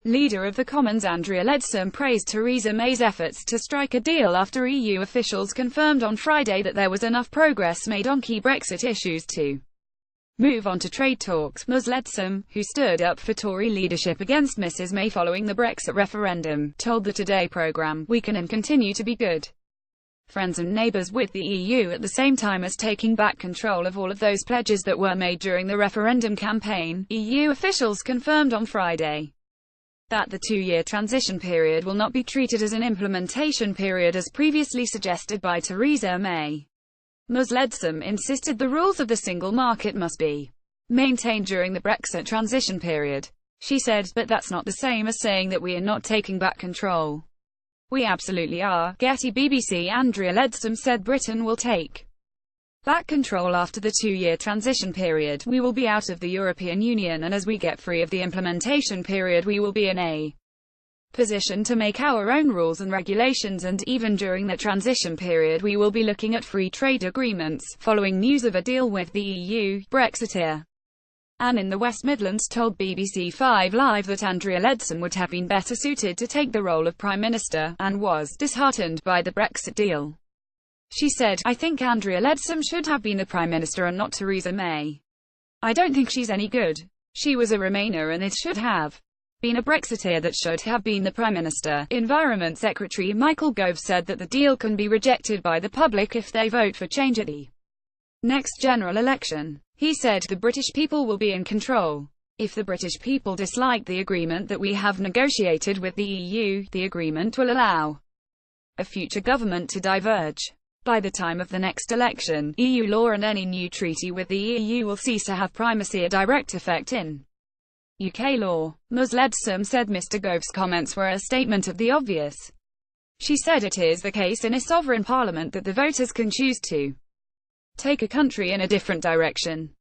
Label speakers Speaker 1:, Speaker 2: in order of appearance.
Speaker 1: Leader of the Commons Andrea Leadsom praised Theresa May's efforts to strike a deal after EU officials confirmed on Friday that there was enough progress made on key Brexit issues to move on to trade talks. Ms Leadsom, who stood up for Tory leadership against Mrs May following the Brexit referendum, told the Today programme, "We can and continue to be good friends and neighbours with the EU at the same time as taking back control of all of those pledges that were made during the referendum campaign." EU officials confirmed on Friday that the two-year transition period will not be treated as an implementation period as previously suggested by Theresa May. Ms Leadsom insisted the rules of the single market must be maintained during the Brexit transition period. She said, "But that's not the same as saying that we are not taking back control. We absolutely are." Getty. BBCAndrea Leadsom said Britain will take back control after the two-year transition period. "We will be out of the European Union, and as we get free of the implementation period we will be in a position to make our own rules and regulations, and even during the transition period we will be looking at free trade agreements." Following news of a deal with the EU, Brexiteer Anne in the West Midlands told BBC 5 Live that Andrea Leadsom would have been better suited to take the role of Prime Minister, and was disheartened by the Brexit deal. She said, "I think Andrea Leadsom should have been the Prime Minister and not Theresa May. I don't think she's any good. She was a Remainer and it should have been a Brexiteer that should have been the Prime Minister." Environment Secretary Michael Gove said that the deal can be rejected by the public if they vote for change at the next general election. He said, "The British people will be in control. If the British people dislike the agreement that we have negotiated with the EU, the agreement will allow a future government to diverge. By the time of the next election, EU law and any new treaty with the EU will cease to have primacy, a direct effect in UK law." Ms Leadsom said Mr Gove's comments were a statement of the obvious. She said it is the case in a sovereign parliament that the voters can choose to take a country in a different direction.